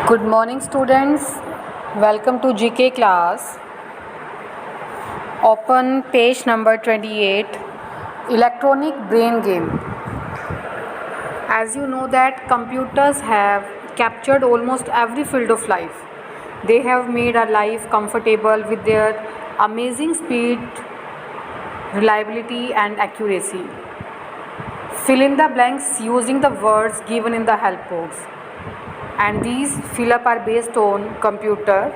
Good morning students, welcome to GK class. Open page number 28, electronic brain game. As you know that computers have captured almost every field of life. They have made our life comfortable with their amazing speed, reliability and accuracy. Fill in the blanks using the words given in the help box. And these fill up are based on computer.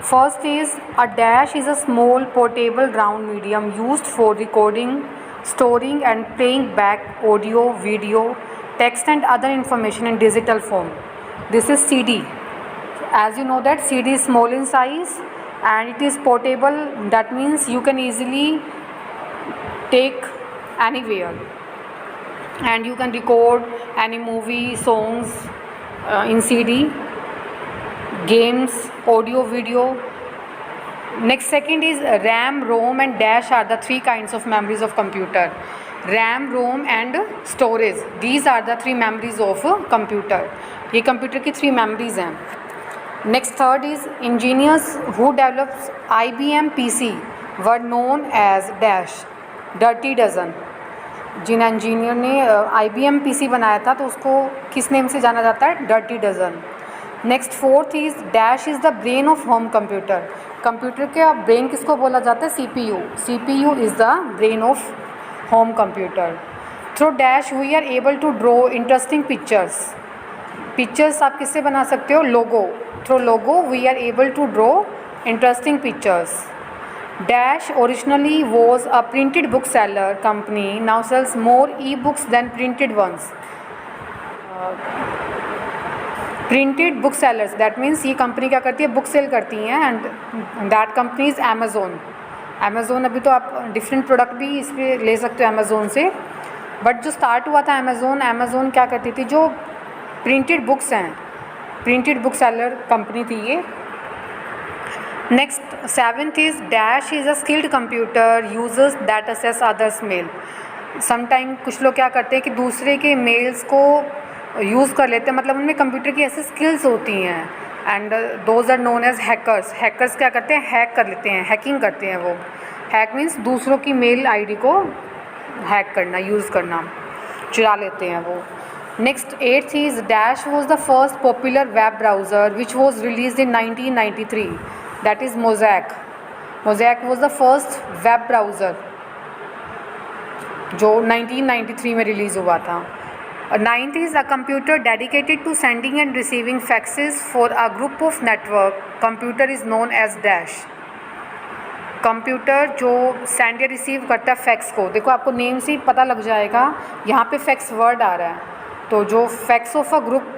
First is a dash is a small portable round medium used for recording, storing and playing back audio, video, text and other information in digital form. This is CD. As you know that CD is small in size and it is portable. That means you can easily take anywhere and you can record any movie, songs in CD, games, audio, video. Next second is RAM, ROM and dash are the three kinds of memories of computer. RAM, ROM and storage. These are the three memories of computer. ये computer की three memories हैं. Next third is engineers who develops IBM PC were known as dash, dirty dozen. Jin engineer ने IBM PC बनाया था तो उसको किस name से जाना जाता है? Dirty dozen. Next fourth is dash is the brain of home computer. Computer के ब्रेन किसको बोला जाता है? CPU. CPU is the brain of home computer. Through dash we are able to draw interesting pictures. Pictures आप किससे बना सकते हो? Logo. Through logo we are able to draw interesting pictures. Dash originally was a printed bookseller company, now sells more e-books than printed ones. Printed booksellers, that means ये company क्या करती है? Book cell करती हैं and that company is Amazon. Amazon अभी तो आप different product भी इस पर ले सकते हो अमेज़ोन से, बट जो स्टार्ट हुआ था अमेज़ोन क्या करती थी? जो प्रिंटेड बुक्स हैं, प्रिंटेड बुक सेलर कंपनी थी ये. Next, seventh is dash is a skilled computer users that access others mail. Sometime कुछ लोग क्या करते हैं कि दूसरे के मेल्स को यूज़ कर लेते हैं, मतलब उनमें कंप्यूटर की ऐसी स्किल्स होती हैं and those are known as hackers. Hackers क्या करते हैं? हैक कर लेते हैं, हैकिंग करते हैं वो. हैक मीन्स दूसरों की मेल आईडी को हैक करना, यूज़ करना, चुरा लेते हैं वो. Next eighth is dash was the first popular web browser which was release in 1993. That is Mosaic. Mosaic was the first web browser जो 1993 में रिलीज़ हुआ था. Ninth is a computer dedicated to sending and receiving faxes for a group of network. Computer is known as dash. Computer जो send या receive करता है fax को, देखो आपको नेम से ही पता लग जाएगा, यहाँ पे फैक्स वर्ड आ रहा है. तो जो fax of a group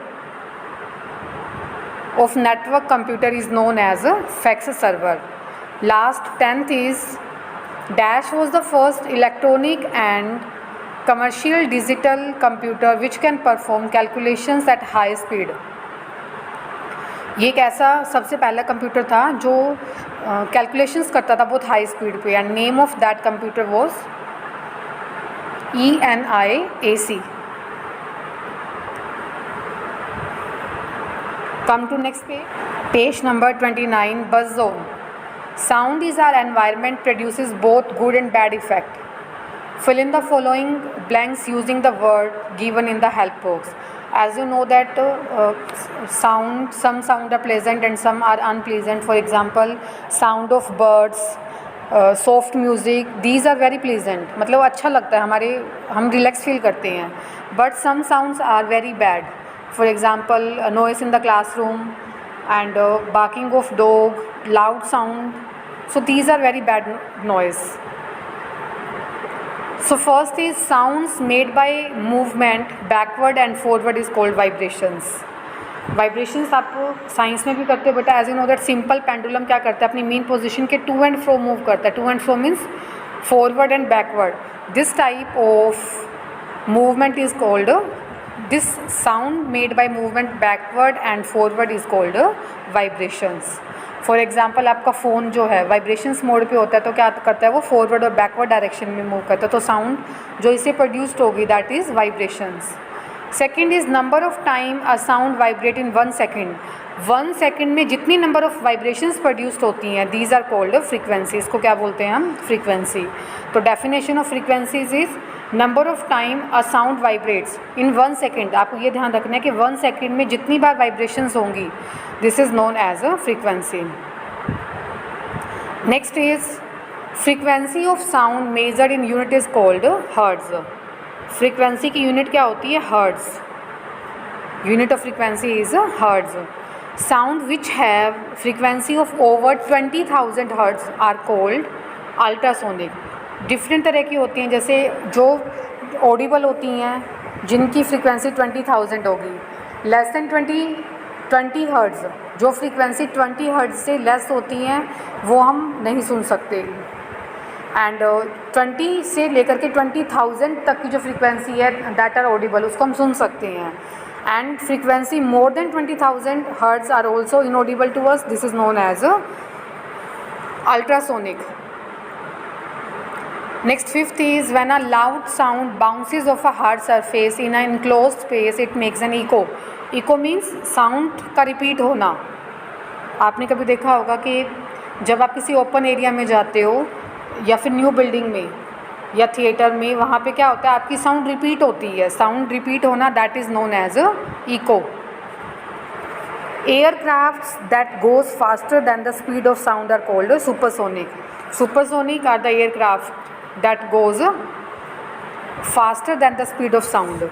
of network computer is known as a fax server. Last 10th is dash was the first electronic and commercial digital computer which can perform calculations at high speed. ये एक ऐसा सबसे पहला computer था जो calculations करता था बहुत हाई स्पीड पे, and name of that computer was ENIAC. Come to next page. Page number 29, buzz zone. Sound is our environment produces both good and bad effect. Fill in the following blanks using the word given in the help box. As you know that some sound are pleasant and some are unpleasant. For example, sound of birds, soft music, these are very pleasant. मतलब अच्छा लगता है, हम relax feel करते हैं. But some sounds are very bad. For example, noise in the classroom and barking of dog, loud sound. So these are very bad noise. So first is sounds made by movement backward and forward is called vibrations. Vibrations आप science में भी करते हो बेटा. As you know that simple pendulum क्या करता है? अपनी मेन पोजीशन के टू एंड फ्रो मूव करता है. To and fro means forward and backward. This type of movement is called This sound made by movement backward and forward is called vibrations. For example, आपका phone जो है vibrations mode पे होता है तो क्या करता है? वो forward और backward डायरेक्शन में मूव करता है, तो साउंड जो इससे प्रोड्यूस्ड होगी that is vibrations. Second is number of time a sound vibrate in 1 second. 1 second में जितनी नंबर ऑफ वाइब्रेशंस प्रोड्यूस्ड होती हैं, दीज आर कॉल्ड फ्रीक्वेंसी। इसको क्या बोलते हैं हम? फ्रीक्वेंसी। तो definition of frequencies is number of time a sound vibrates in 1 second. आपको ये ध्यान रखना है कि 1 सेकेंड में जितनी बार वाइब्रेशंस होंगी, this is known as a frequency. Next is frequency of sound measured in unit is called hertz. Frequency की यूनिट क्या होती है? Hertz. Unit of frequency is hertz. Sound which have frequency of over 20,000 hertz are called ultrasonic. Different तरह की होती हैं, जैसे जो ऑडिबल होती हैं जिनकी फ्रीक्वेंसी 20,000 होगी। लेस दैन 20 हर्ट्ज, जो फ्रीक्वेंसी 20 हर्ट्ज से लेस होती हैं वो हम नहीं सुन सकते। एंड 20 से लेकर के 20,000 तक की जो फ्रीक्वेंसी है दैट आर ऑडिबल, उसको हम सुन सकते हैं। And frequency more than 20,000 hertz are also inaudible to us, this is known as ultrasonic. Next, fifth is when a loud sound bounces off a hard surface in an enclosed space, it makes an echo. Echo means sound का repeat होना। आपने कभी देखा होगा कि जब आप किसी ओपन एरिया में जाते हो या फिर न्यू बिल्डिंग में या थिएटर में, वहाँ पे क्या होता है, आपकी साउंड रिपीट होती है। साउंड रिपीट होना that is known as a echo. Aircrafts that goes faster than the speed of sound are called supersonic. Supersonic are the aircraft that goes faster than the speed of sound,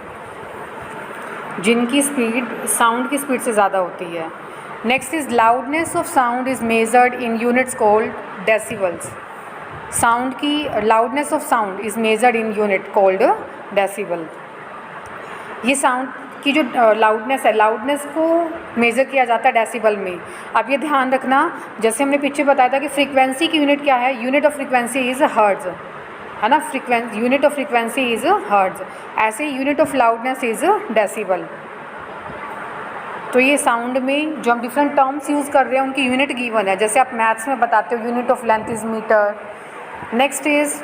जिनकी speed sound की speed से ज़्यादा होती है। Next is loudness of sound is measured in units called decibels. Sound की loudness of sound is measured in unit called decibel. ये sound की जो लाउडनेस है, लाउडनेस को मेज़र किया जाता है डेसिबल में। अब ये ध्यान रखना, जैसे हमने पीछे बताया था कि फ्रीक्वेंसी की यूनिट क्या है, unit of frequency is hertz, है ना। Unit of frequency is hertz, ऐसे unit of loudness is decibel. तो ये साउंड में जो हम डिफरेंट टर्म्स यूज़ कर रहे हैं उनकी यूनिट गिवन है, जैसे आप मैथ्स में बताते हो unit of length is metre. Next is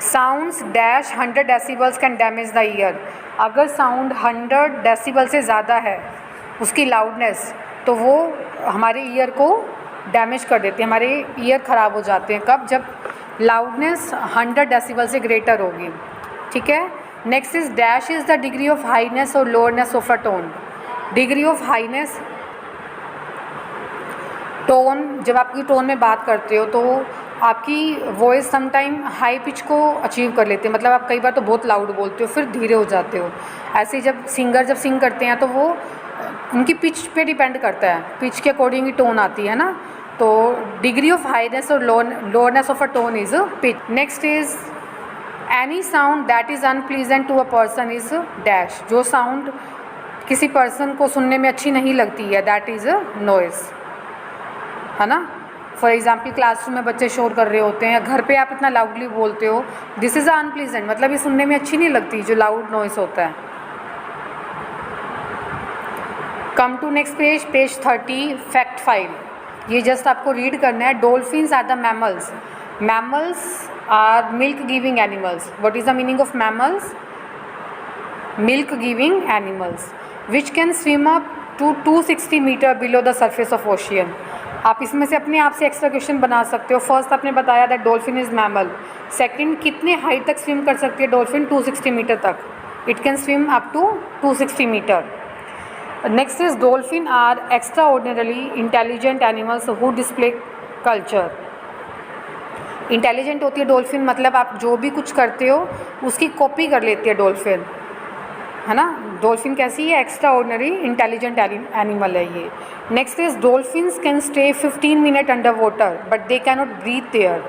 sounds dash 100 decibels can damage the ear. अगर साउंड 100 डेसिबल से ज़्यादा है उसकी लाउडनेस, तो वो हमारे ईयर को डैमेज कर देती है, हमारे ईयर ख़राब हो जाते हैं। कब? जब लाउडनेस 100 डेसिबल से ग्रेटर होगी। ठीक है। Next is dash is the degree of highness और lowness of a tone. Degree of highness, tone, जब आपकी टोन में बात करते हो तो आपकी वॉइस समटाइम हाई पिच को अचीव कर लेते हैं, मतलब आप कई बार तो बहुत लाउड बोलते हो फिर धीरे हो जाते हो। ऐसे जब सिंगर जब सिंग करते हैं तो वो उनकी पिच पे डिपेंड करता है, पिच के अकॉर्डिंग ही टोन आती है ना। तो डिग्री ऑफ हाईनेस और lowness of a tone is pitch. Next is any sound that is unpleasant to a person is dash. जो साउंड किसी पर्सन को सुनने में अच्छी नहीं लगती है दैट इज़ अ नॉइज़, है ना। फॉर एग्जाम्पल क्लासरूम में बच्चे शोर कर रहे होते हैं, घर पे आप इतना लाउडली बोलते हो, दिस इज़ अनप्लीजेंट, मतलब ये सुनने में अच्छी नहीं लगती जो लाउड नॉइस होता है। Come to next page, page 30, fact 5। ये जस्ट आपको रीड करना है। Dolphins are the mammals. Mammals are milk giving animals. What is the meaning of mammals? Milk giving animals which can swim up to 260 metre below the surface of ocean. आप इसमें से अपने आप से extra question बना सकते हो। First आपने बताया that dolphin is mammal. Second, कितने हाइट तक स्विम कर सकती है डॉल्फिन? 260 मीटर तक। It can swim up to 260 metre. Next is dolphin are extraordinarily intelligent animals who display culture. Intelligent होती है डॉल्फिन, मतलब आप जो भी कुछ करते हो उसकी कॉपी कर लेती है डॉल्फिन, है ना। डॉल्फिन कैसी है? एक्स्ट्रा ऑर्डिनरी इंटेलिजेंट एनिमल है ये। Next is dolphins can stay 15 minute under water but they can not breathe there.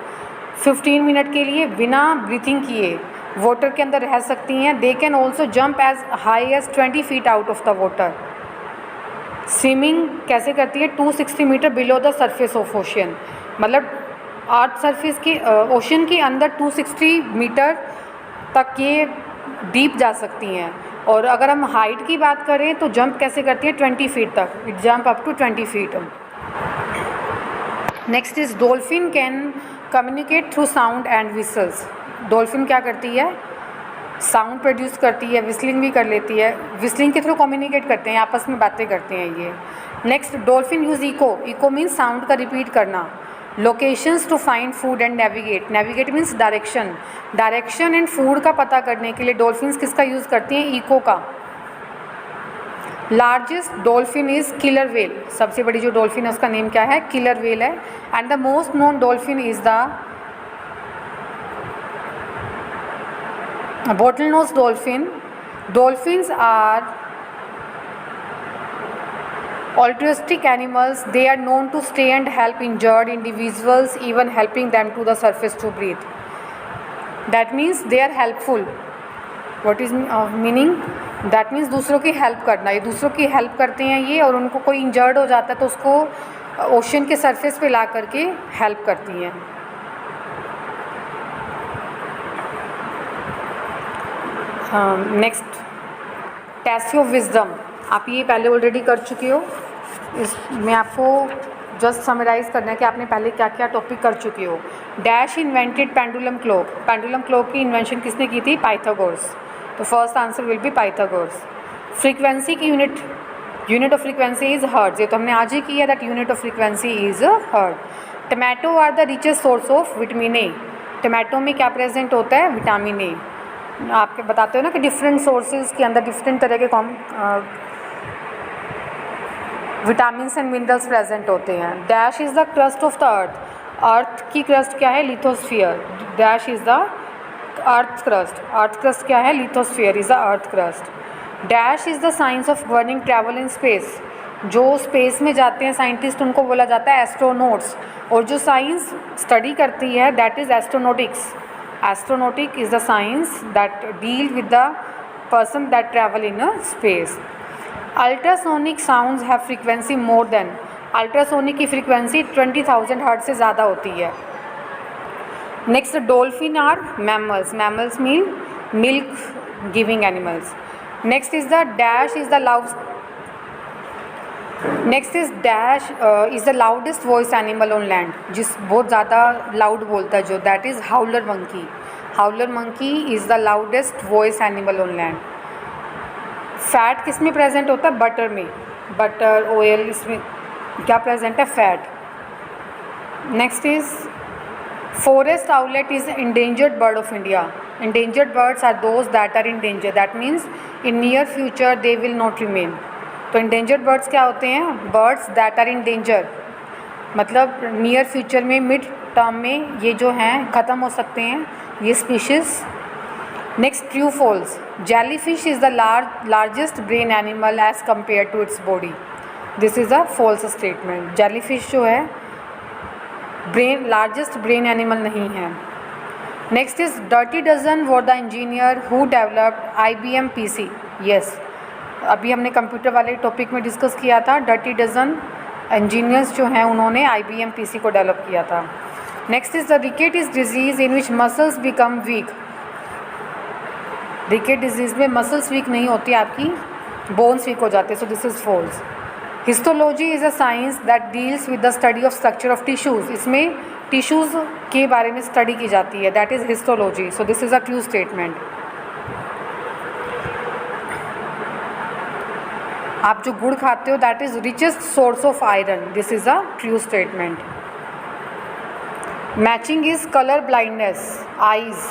15 minute के लिए बिना ब्रीथिंग किए वाटर के अंदर रह सकती हैं। They can also jump as high as 20 feet out of the water. Swimming कैसे करती है? 260 metre below the surface of ocean, मतलब अर्थ सरफेस के ओशन के अंदर 260 मीटर तक ये डीप जा सकती हैं। और अगर हम हाइट की बात करें तो जंप कैसे करती है? 20 फीट तक। It jump up to 20 feet. Next is dolphin can communicate through sound and whistles. Dolphin क्या करती है? साउंड प्रोड्यूस करती है, विस्लिंग भी कर लेती है, विस्लिंग के थ्रू कम्युनिकेट करते हैं, आपस में बातें करते हैं ये। Next, dolphin use echo, echo means sound का रिपीट करना। Locations to find food and navigate, navigate means direction, direction and food का पता करने के लिए डॉल्फिन्स किसका यूज़ करती हैं, इको का। Largest dolphin is killer whale, सबसे बड़ी जो डॉल्फिन है उसका नेम क्या है, किलर वेल है। And the most known dolphin is the bottlenose dolphin. Dolphins are altruistic animals. They are known to stay and help injured individuals, even helping them to the surface to breathe. That means they are helpful. What is meaning? That means दूसरों की help करना, ये दूसरों की help करते हैं ये, और उनको कोई इंजर्ड हो जाता है तो उसको ओशन के सरफेस पे ला करके हेल्प करती हैं। नेक्स्ट, टेस्ट ऑफ विजडम, आप ये पहले ऑलरेडी कर चुके हो, इसमें आपको जस्ट समराइज़ करना है कि आपने पहले क्या क्या टॉपिक कर चुके हो। Dash invented pendulum clock, pendulum clock की इन्वेंशन किसने की थी, पाइथागोरस, तो first answer will be Pythagoras. Frequency की unit of frequency is hertz, ये तो हमने आज ही किया, that unit of frequency is hertz. Tomato are the richest source of vitamin A, tomato में क्या प्रेजेंट होता है, विटामिन ए। आपके बताते हो ना कि डिफरेंट सोर्सेज के अंदर डिफरेंट तरह के विटामिन एंड मिनरल्स प्रेजेंट होते हैं। Dash is the crust of the earth, earth की क्रस्ट क्या है, lithosphere. Dash is the earth crust क्या है, lithosphere is the earth crust. Dash is the science of burning travel in space, जो space में जाते हैं साइंटिस्ट उनको बोला जाता है एस्ट्रोनॉट्स, और जो साइंस स्टडी करती है that is astronautics. Astronautic is the science that deal with the person that travel in a space. Ultrasonic sounds have frequency more than, ultrasonic की फ्रीक्वेंसी 20,000 हर्ट्ज से ज़्यादा होती है। Next, dolphin are mammals, mammals mean milk giving animals. Next is the dash is the loudest voice animal on land, जिस बहुत ज़्यादा loud बोलता है जो, that is howler monkey. Howler monkey is the loudest voice animal on land. Fat किस में present होता है, बटर में, बटर ऑयल, इसमें क्या प्रेजेंट है, fat. Next is forest owlet is endangered bird of India. Endangered birds are those that are in danger, that means in near future they will not remain. तो endangered birds क्या होते हैं, birds that are in danger, मतलब near future में, mid term में ये जो हैं ख़त्म हो सकते हैं ये species. Next, true false, jellyfish is the largest brain animal as compare to it's body, this is a false statement. Jellyfish जो है लार्जेस्ट ब्रेन एनिमल नहीं है। Next is dirty dozen were the engineer who developed IBM PC, yes, अभी हमने computer वाले topic में discuss किया था, डर्टी डजन इंजीनियर्स जो हैं उन्होंने IBM PC को डेवलप किया था। Next is the rickets is disease in which muscles become weak, rickets disease में मसल्स वीक नहीं होती, आपकी बोन्स वीक हो जाते हैं, so this is false. Histology is a science that deals with the study of structure of tissues, इसमें tissues के बारे में स्टडी की जाती है, that is histology, so this is a true statement. आप जो गुड़ खाते हो that is richest source of iron, this is a true statement. Matching is colour blindness, eyes,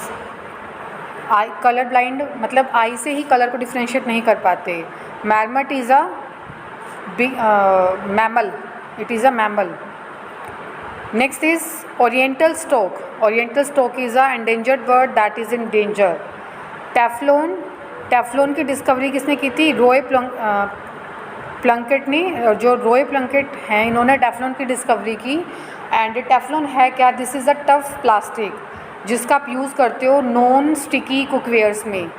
colour blind मतलब आई से ही कलर को डिफ्रेंशिएट नहीं कर पाते। Mammoth is a mammal, it is a mammal. Next is oriental stork, oriental stork is a endangered bird that is in danger. Teflon, Teflon की discovery किसने की थी, रॉय प्लंकेट ने, जो रॉय प्लंकेट हैं इन्होंने टेफ्लॉन की डिस्कवरी की। एंड टेफ्लॉन है क्या, this is a tough plastic जिसका आप यूज़ करते हो नॉन स्टिकी कुकवेयर्स में,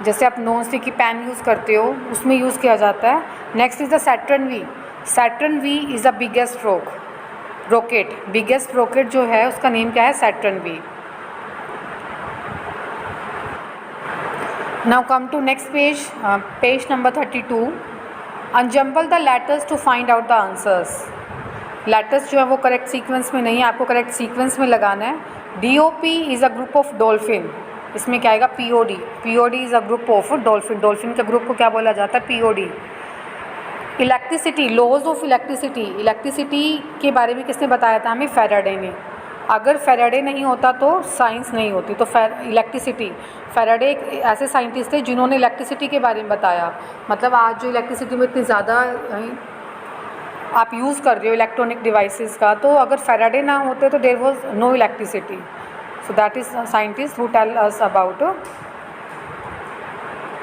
जैसे आप नॉन स्टिकी पैन यूज़ करते हो उसमें यूज़ किया जाता है। Next is the Saturn V, Saturn V is the biggest rocket, biggest rocket जो है उसका नेम क्या है, Saturn V. Now come to next page, page number 32। Unjumble the letters to find out the answers, letters जो है वो correct sequence में नहीं है, आपको करेक्ट सीक्वेंस में लगाना है। DOP is a group of dolphin, इसमें क्या आएगा, POD. POD is a group of dolphin. Dolphin के ग्रुप को क्या बोला जाता है, POD. Electricity, laws of electricity. Electricity के बारे में किसने बताया था हमें, फैराडे ने. अगर फैराडे नहीं होता तो साइंस नहीं होती. तो इलेक्ट्रिसिटी, फैराडे एक ऐसे साइंटिस्ट थे जिन्होंने इलेक्ट्रिसिटी के बारे में बताया. मतलब आज जो इलेक्ट्रिसिटी में इतनी ज़्यादा आप यूज़ कर रहे हो इलेक्ट्रॉनिक डिवाइसेस का, तो अगर फैराडे ना होते तो there was no electricity. So that is scientist who tell us about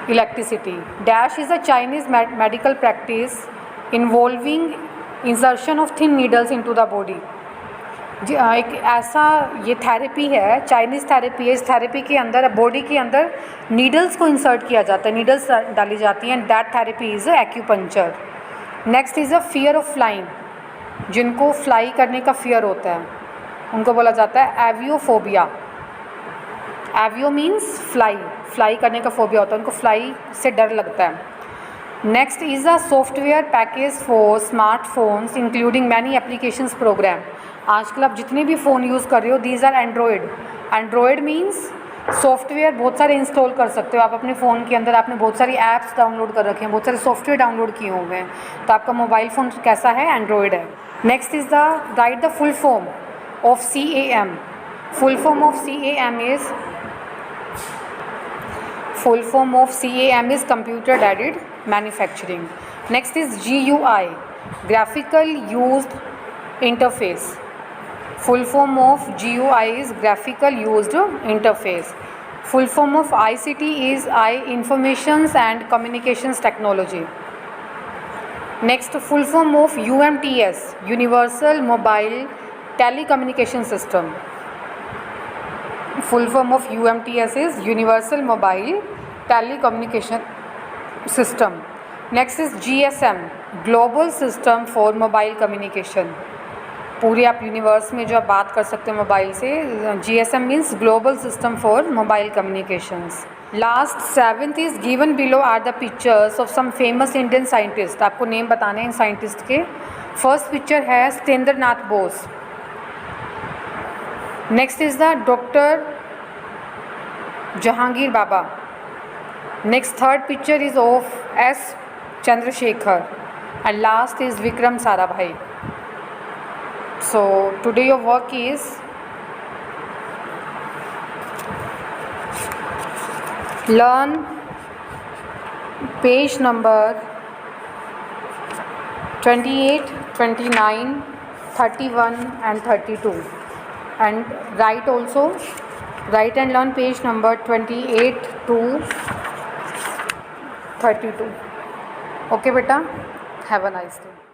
electricity. Dash is a Chinese medical practice involving insertion of thin needles into the body. एक ऐसा ये थेरेपी है, चाइनीज़ थेरेपी है. इस therapy के अंदर body के अंदर नीडल्स को इंसर्ट किया जाता है, नीडल्स डाली जाती हैं. That therapy is acupuncture. Next is a fear of flying. जिनको फ्लाई करने का फियर होता है उनको बोला जाता है एवियोफोबिया. एवियो मीन्स फ्लाई, फ्लाई करने का फोबिया होता है, उनको फ्लाई से डर लगता है. Next is a software package for smartphones including many applications program. आजकल आप जितने भी फ़ोन यूज़ कर रहे हो these are android. Android means software बहुत सारे इंस्टॉल कर सकते हो आप अपने फ़ोन के अंदर. आपने बहुत सारी ऐप्स डाउनलोड कर रखे हैं, बहुत सारे सॉफ्टवेयर डाउनलोड किए हुए हैं, तो आपका मोबाइल फ़ोन कैसा है, एंड्रॉयड है. Next is the right the full form of CAM. Full form of CAM is full form of CAM is computer aided manufacturing. Next is GUI, graphical used interface. Full form of GUI is graphical used interface. Full form of ICT is informations and communications technology. Next, full form of UMTS, universal mobile telecommunication system. Full form of UMTS is Universal Mobile Telecommunication System. Next is GSM, Global System for Mobile Communication. पूरे आप universe में जो आप बात कर सकते हैं mobile से, GSM means global system for mobile communications. Last 7th is given below are the pictures of some famous Indian scientist. आपको नेम बताने हैं साइंटिस्ट के. फर्स्ट पिक्चर है Satyendra Nath Bose. Next is the Dr. Jahangir Baba. Next, third picture is of S. Chandrasekhar, and last is Vikram Sarabhai. So today your work is learn page number 28, 29, 31 and 32. And write and learn page number 28 to 32. Okay beta, have a nice day.